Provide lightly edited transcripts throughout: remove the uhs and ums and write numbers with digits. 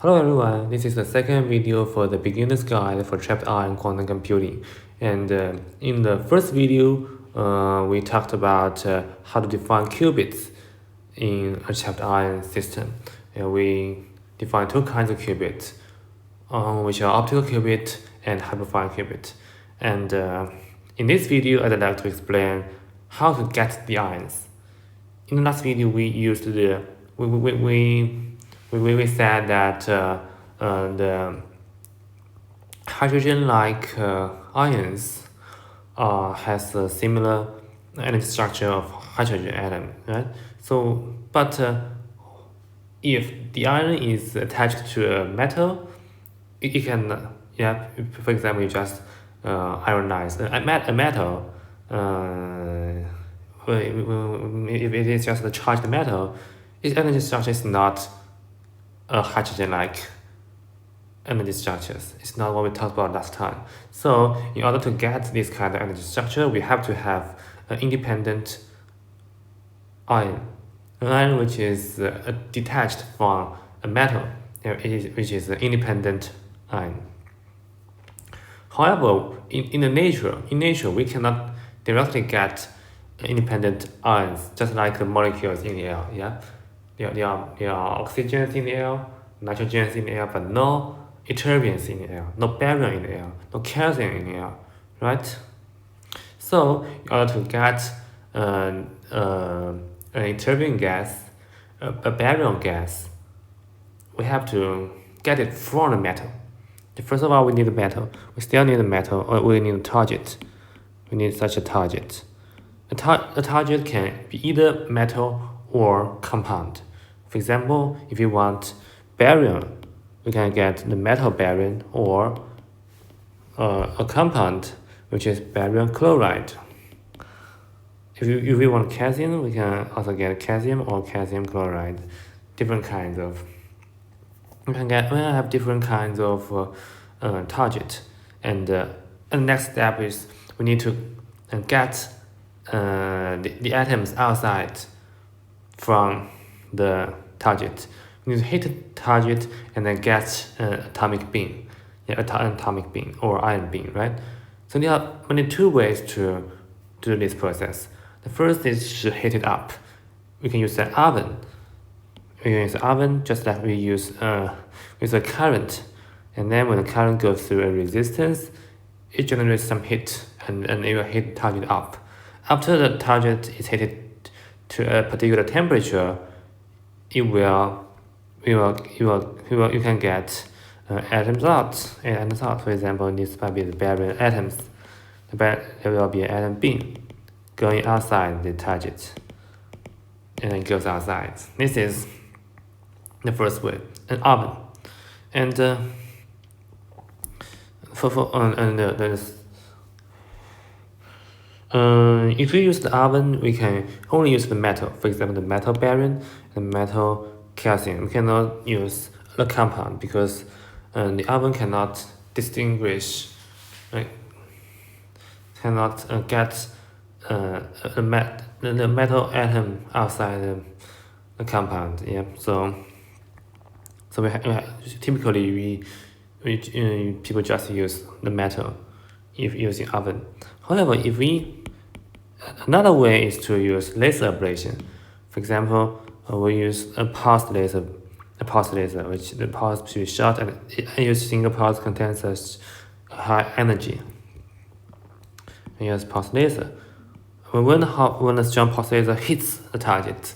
Hello everyone, this is the second video for the beginner's guide for trapped ion quantum computing. And in the first video, we talked about how to define qubits in a trapped ion system. And we defined two kinds of qubits, which are optical qubit and hyperfine qubit. And in this video, I'd like to explain how to get the ions. In the last video, we used the we said that the hydrogen-like ions has a similar energy structure of hydrogen atom, right? So, but if the ion is attached to a metal, it can, for example, you just ionize a metal. If it is just a charged metal, its energy structure is not a hydrogen-like energy structures. It's not what we talked about last time. So in order to get this kind of energy structure, we have to have an independent ion, an ion which is detached from a metal, which is an independent ion. However, in nature, we cannot directly get independent ions, just like the molecules in the air. Yeah, there are oxygens in the air, nitrogens in the air, but no ytterbiums in the air, no barium in the air, no calcium in the air, right? So in order to get an ytterbium gas, a barium gas, we have to get it from the metal. First of all, we need a metal. We still need a metal, or we need a target. We need such a target. A target can be either metal or compound. For example, if you want barium, we can get the metal barium or a compound, which is barium chloride. If we want calcium, we can also get calcium or calcium chloride. Different kinds of. We have different kinds of target. And the next step is we need to get the atoms outside from the target. We need to hit the target and then get an atomic beam, atomic beam or ion beam, right? So there are only two ways to do this process. The first is to heat it up. We can use an oven. We can use an oven just like we use with a current, and then when the current goes through a resistance, it generates some heat and it will heat the target up. After the target is heated to a particular temperature, you can get atoms out. Atoms out. For example, this might be the barium atoms. There will be an atom beam going outside the target, and it goes outside. This is the first way, an oven, and if we use the oven, we can only use the metal. For example, the metal barium and metal calcium. We cannot use the compound because the oven cannot distinguish, cannot get the metal atom outside the compound. Yeah, so typically people just use the metal if using oven. However, another way is to use laser ablation. For example, we use a pulse laser, which the pulse should be short and use single pulse contains such high energy. We use pulse laser. When a strong pulse laser hits the target,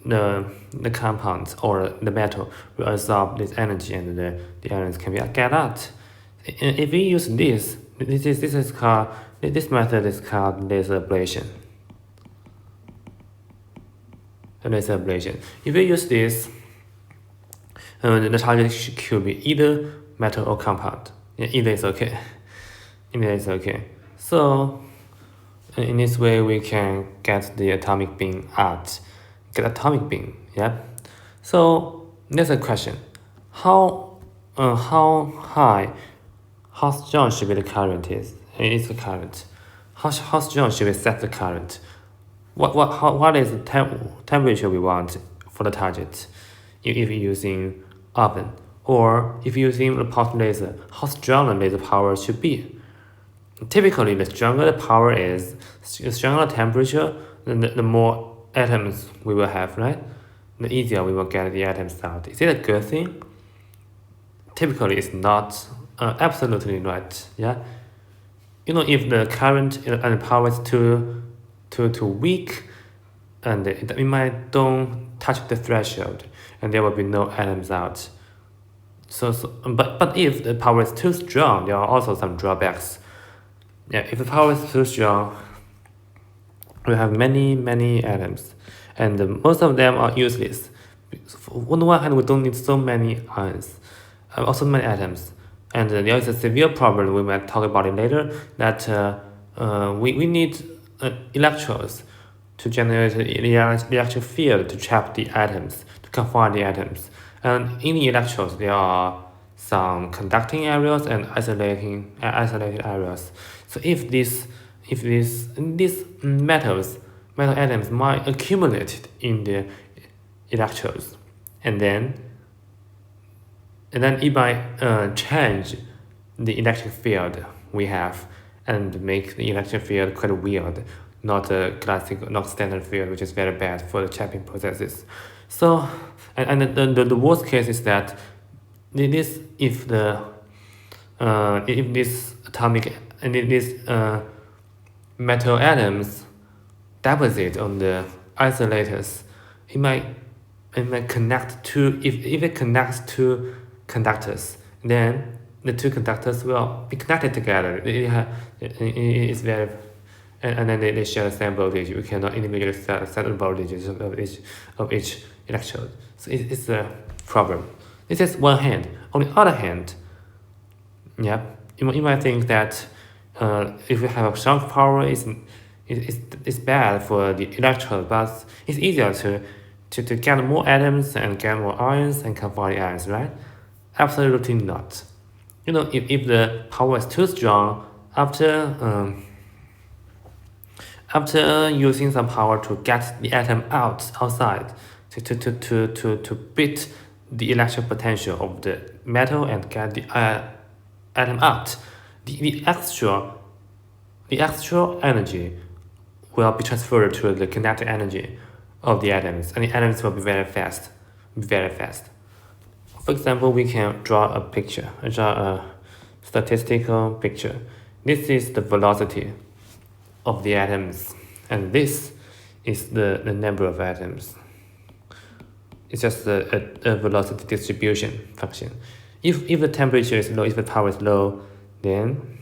the compound or the metal will absorb this energy and the ions can be get out. If we use this method is called laser ablation. Laser ablation. If we use this, the target could be either metal or compound. Either is okay. Either is okay. So in this way, we can get the atomic beam out. Get atomic beam. Yeah. So there's a question: how strong should be the current is? It's the current. How strong should we set the current? What is the temperature we want for the target if you're using oven Or if using a pulse laser, how strong the laser power should be. Typically, the stronger the power is, the stronger the temperature, the more atoms we will have, right? The easier we will get the atoms out. Is it a good thing? Typically, it's not absolutely right. Yeah, if the current and the power is too weak, and it might don't touch the threshold, and there will be no atoms out. But if the power is too strong, there are also some drawbacks. Yeah, if the power is too strong, we have many atoms, and most of them are useless. On the one hand, we don't need so many ions, also many atoms, and there is a severe problem. We might talk about it later. That we need electrodes to generate the electric field to trap the atoms, to confine the atoms. And in the electrodes, there are some conducting areas and isolated areas. So if these metal atoms might accumulate in the electrodes, and then it might change the electric field we have and make the electric field quite weird, not a classic, not standard field, which is very bad for the trapping processes. So, and the worst case is that if this atomic and these metal atoms deposit on the isolators, it might connect to, if it connects to conductors, then the two conductors will be connected together. It's very, and then they share the same voltage. You cannot individually set the voltages of each electrode. So it's a problem. This is one hand. On the other hand, yeah, you might think that if you have a strong power, it's bad for the electrode, but it's easier to get more atoms and get more ions and confine the ions, right? Absolutely not. If the power is too strong, after using some power to get the atom outside, to beat the electric potential of the metal and get the atom out, the extra energy will be transferred to the kinetic energy of the atoms, and the atoms will be very fast. For example, we can draw a statistical picture. This is the velocity of the atoms, and this is the number of atoms. It's just a velocity distribution function. If the temperature is low, if the power is low, then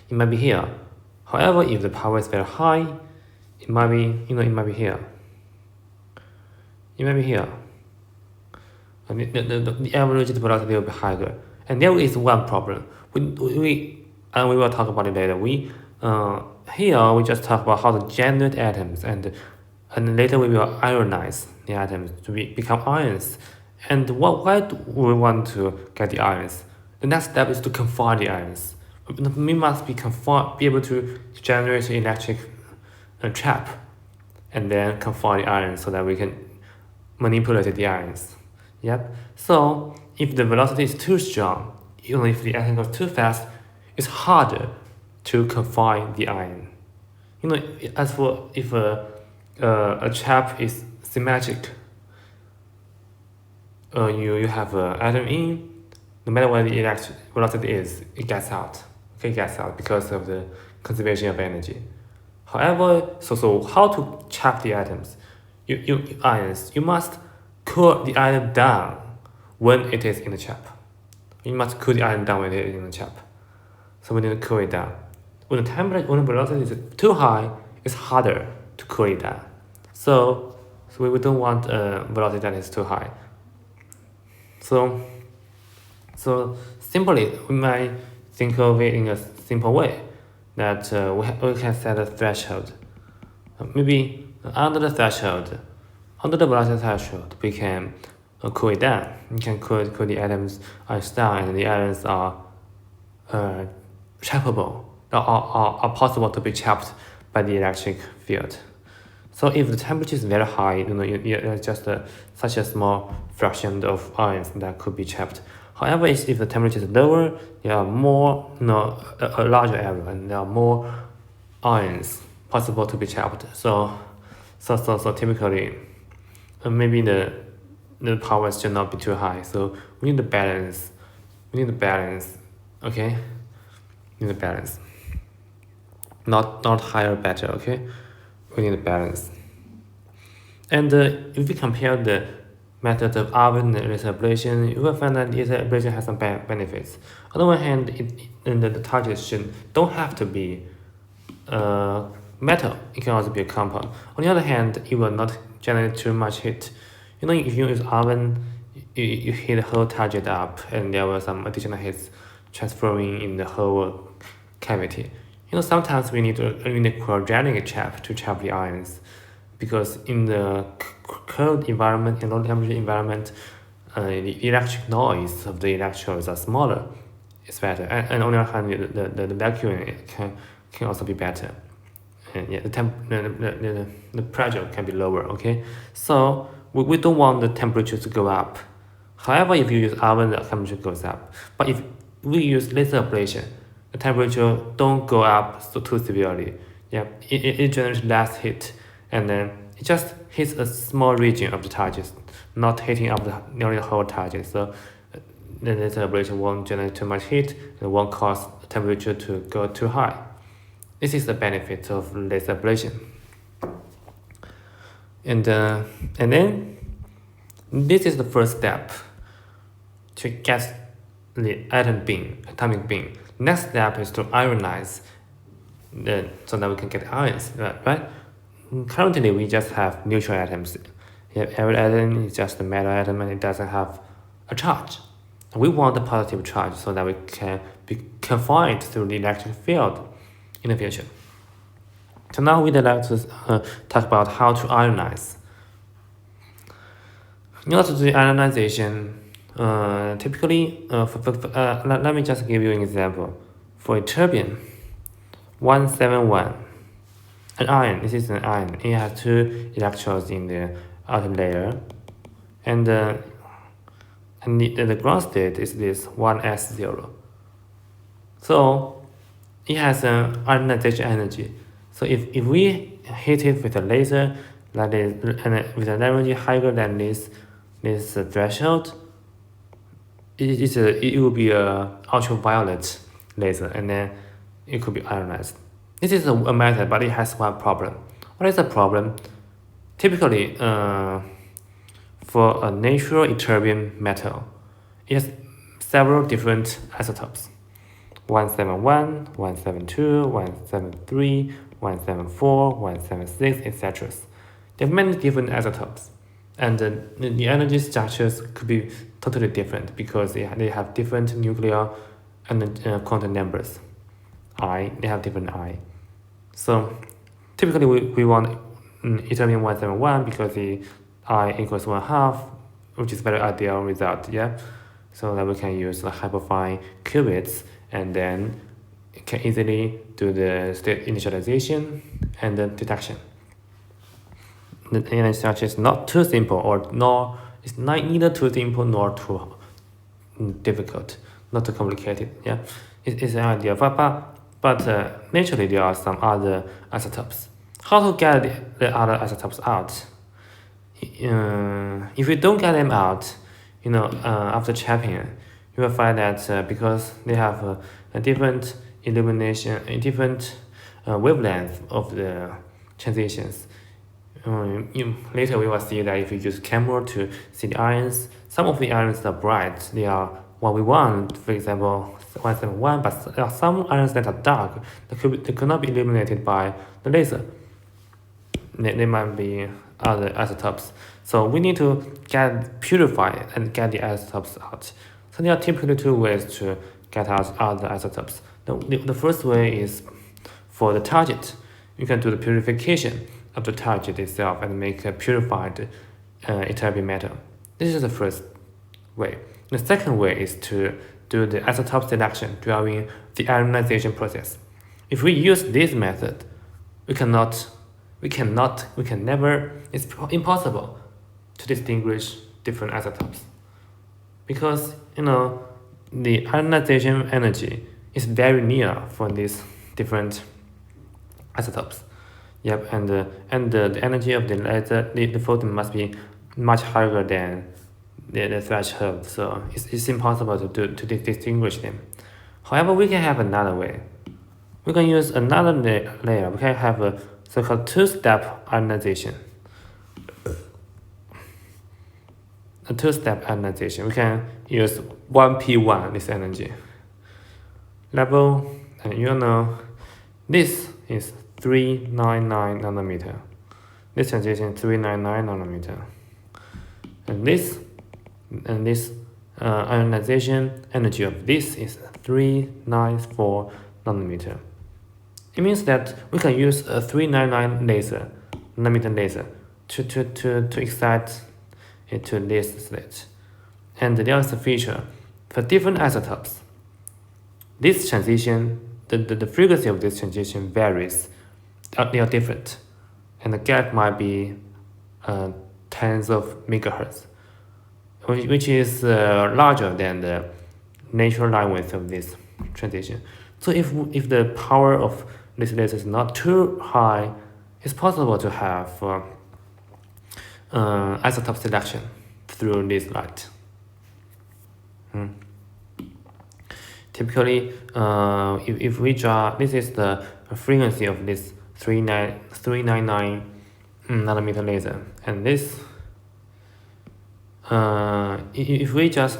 it might be here. However, if the power is very high, it might be here. It might be here. And the average velocity will be higher. And there is one problem. We will talk about it later. Here we just talk about how to generate atoms, and later we will ionize the atoms to become ions. And why do we want to get the ions? The next step is to confine the ions. We must be able to generate an electric trap, and then confine the ions so that we can manipulate the ions. Yep. So if the velocity is too strong, even if the atom goes too fast, it's harder to confine the ion. As for if a trap is symmetric, you have an atom in, no matter what the electric velocity is, it gets out. Okay, it gets out because of the conservation of energy. However, so how to trap the atoms? Ions, you must cool the ion down when it is in the trap. You must cool the ion down when it is in the trap. So we need to cool it down. When the velocity is too high, it's harder to cool it down. So we don't want a velocity that is too high. So simply, we might think of it in a simple way, that we can set a threshold. Maybe under the velocity threshold, we can cool it down. We can cool the atoms down, and the atoms are trappable, are possible to be trapped by the electric field. So if the temperature is very high, you just such a small fraction of ions that could be trapped. However, if the temperature is lower, there are more, a larger area, and there are more ions possible to be trapped. So typically, maybe the power should not be too high. So we need to balance. Okay, we need to balance. Not higher better. Okay, we need to balance. And if we compare the methods of oven and laser ablation, you will find that laser ablation has some benefits. On the one hand, the targets don't have to be metal. It can also be a compound. On the other hand, it will not generate too much heat. If you use oven, you heat the whole target up, and there was some additional heat transferring in the whole cavity. Sometimes we need cryogenic trap to trap the ions, because in the cold environment, in low temperature environment, the electric noise of the electrodes are smaller. It's better, and on the other hand, the vacuum can also be better. And yeah, the pressure can be lower. Okay, so we don't want the temperature to go up. However, if you use oven, the temperature goes up. But if we use laser ablation, the temperature don't go up too severely. Yeah, it generates less heat, and then it just hits a small region of the target, not hitting up nearly the whole target. So the laser ablation won't generate too much heat and won't cause the temperature to go too high. This is the benefit of laser ablation. And then this is the first step to get the atomic beam. Next step is to ionize, so that we can get ions, right? Currently, we just have neutral atoms. Every atom is just a metal atom, and it doesn't have a charge. We want a positive charge so that we can be confined through the electric field in the future. So now we'd like to talk about how to ionize. In order to do ionization, typically, let me just give you an example. For a terbium 171, an ion, this is an ion. It has 2 electrodes in the outer layer, and the ground state is this 1s0. So it has an ionization energy. So if we hit it with a laser like this, and with an energy higher than this threshold, it will be a ultraviolet laser, and then it could be ionized. This is a method, but it has one problem. What is the problem? Typically, for a natural ytterbium metal, it has several different isotopes: 171, 172, 173, 174, 176, etc. There are many different isotopes, and the energy structures could be totally different because they have different nuclear and quantum numbers. They have different I. So typically we want ytterbium 171 because the I equals 1/2, which is very ideal result, yeah. So that we can use the hyperfine qubits, and then can easily do the state initialization and the detection. The energy structure is not too simple, it's neither too simple nor too difficult, not too complicated. Yeah, it's an idea, but naturally there are some other isotopes. How to get the other isotopes out? If you don't get them out, after trapping, you will find that because they have a different illumination, a different wavelength of the transitions. Later we will see that if you use camera to see the ions, some of the ions are bright, they are what we want, for example 171, but there are some ions that are dark, they could not be illuminated by the laser. They might be other isotopes. So we need to purify and get the isotopes out. So there are typically 2 ways to get out other isotopes. The first way is for the target. You can do the purification of the target itself and make a purified ytterbium metal. This is the first way. The second way is to do the isotope selection during the ionization process. If we use this method, we cannot we can never, it's impossible to distinguish different isotopes. Because, the ionization energy is very near for these different isotopes. Yep, and the energy of the laser, the photon must be much higher than the threshold, so it's impossible to distinguish them. However, we can have another way. We can use another layer. We can have a so-called two-step ionization. A two-step ionization. We can use 1p1, this energy level, and this is 399 nanometer. This transition 399 nanometer, and this ionization energy of this is 394 nanometer. It means that we can use a 399 nanometer laser to excite it to this state. And there is a feature for different isotopes. This transition, the frequency of this transition varies. They are different, and the gap might be tens of megahertz, which is larger than the natural line width of this transition. So if the power of this laser is not too high, it's possible to have isotope selection through this light. Typically, if we draw, this is the frequency of this 399 nanometer laser, and this, if we just,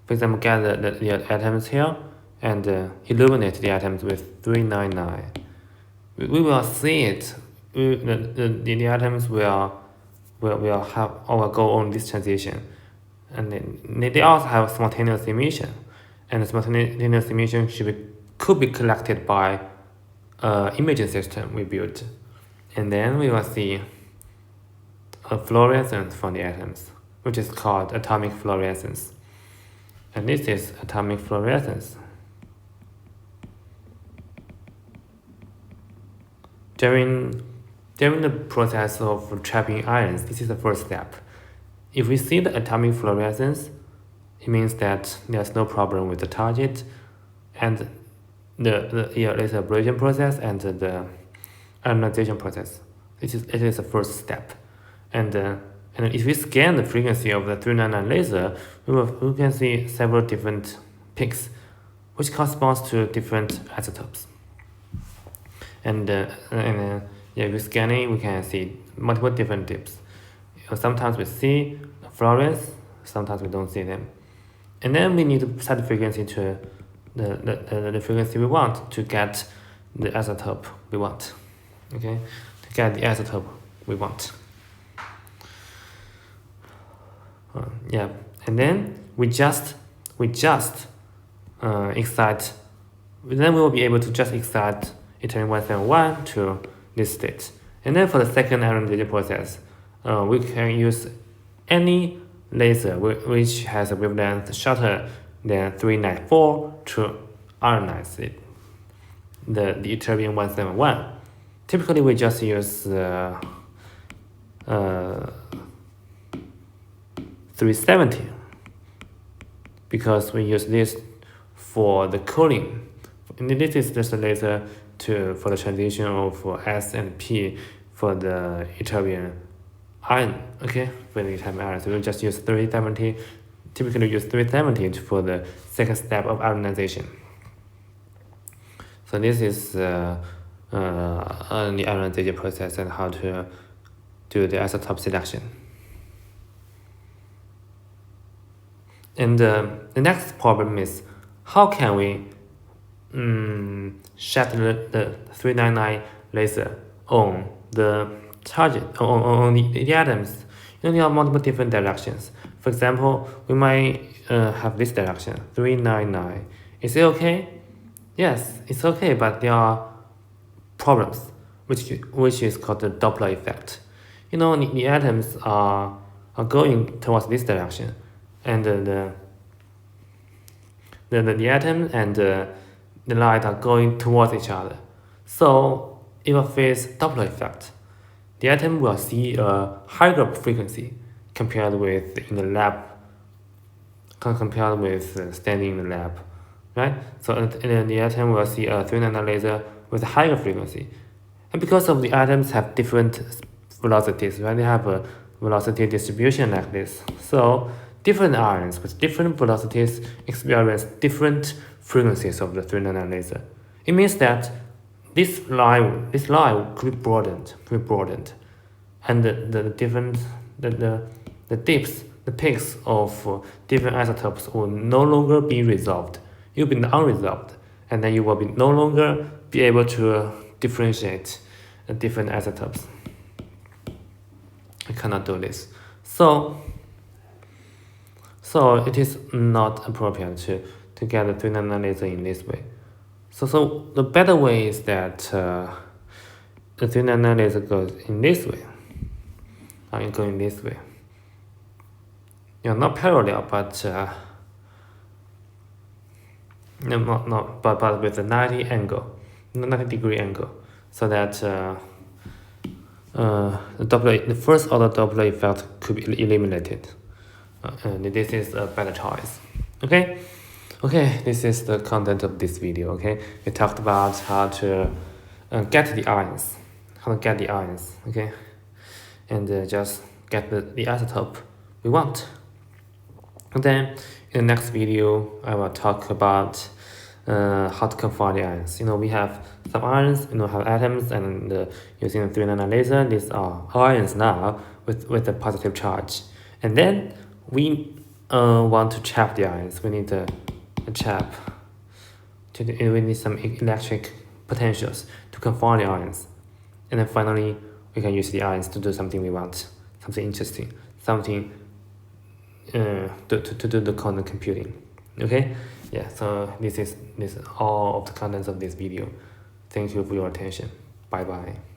for example, get the atoms here and illuminate the atoms with 399, we will see it. The atoms will have or go on this transition, and then they also have spontaneous emission, and the spontaneous emission could be collected by imaging system we built, and then we will see a fluorescence from the atoms, which is called atomic fluorescence, and this is atomic fluorescence. During the process of trapping ions, this is the first step. If we see the atomic fluorescence, it means that there's no problem with the target, and the laser ablation process and the ionization process. It is the first step, and if we scan the frequency of the 399 laser, we can see several different peaks, which corresponds to different isotopes. And with scanning, we can see multiple different dips. Sometimes we see fluorescence, sometimes we don't see them. And then we need to set the frequency to the frequency we want to get the isotope we want. Okay, to get the isotope we want. And then we just excite. Then we will be able to just excite ytterbium-171 to this state. And then for the second ionization process, we can use any laser which has a wavelength shorter than 394 to ionize it, the ytterbium-171. Typically, we just use 370 because we use this for the cooling. And this is just a laser for the transition of S and P for the ytterbium ion. Okay, for the ytterbium ion, so we'll just use 370. Typically, use 370 for the second step of ionization. So this is the ionization process and how to do the isotope selection. And the next problem is how can we shed the 399 laser on the target, on the atoms. There are multiple different directions. For example, we might have this direction, 399. Is it okay? Yes, it's okay, but there are problems, which is called the Doppler effect. The atoms are going towards this direction, and the atom and the light are going towards each other. So it will face Doppler effect. the atom will see a higher frequency compared with in the lab, compared with standing in the lab, right? So the atom will see a 3 nano laser with a higher frequency. And because of the atoms have different velocities, right? They have a velocity distribution like this. So different ions with different velocities experience different frequencies of the 3 nano laser. It means that this line could be broadened, and the dips, the peaks of different isotopes will no longer be resolved. You'll be unresolved, and then you will be no longer be able to differentiate different isotopes. I cannot do this. So it is not appropriate to get the 3 nano laser in this way. So the better way is that the 3 nano laser goes in this way. It goes in this way. Not parallel, but but with a 90 degree angle, so that the first order Doppler effect could be eliminated. And this is a better choice. Okay, this is the content of this video. Okay, we talked about how to get the ions, okay, and just get the isotope we want. And then in the next video, I will talk about how to confine the ions. We have some ions, have atoms, and using the 3 nano laser, these are ions now with a positive charge. And then we want to trap the ions. We need a trap. We need some electric potentials to confine the ions. And then finally, we can use the ions to do something we want, something interesting, something to do the quantum computing. Okay, yeah, so this is all of the contents of this video. Thank you for your attention. Bye bye.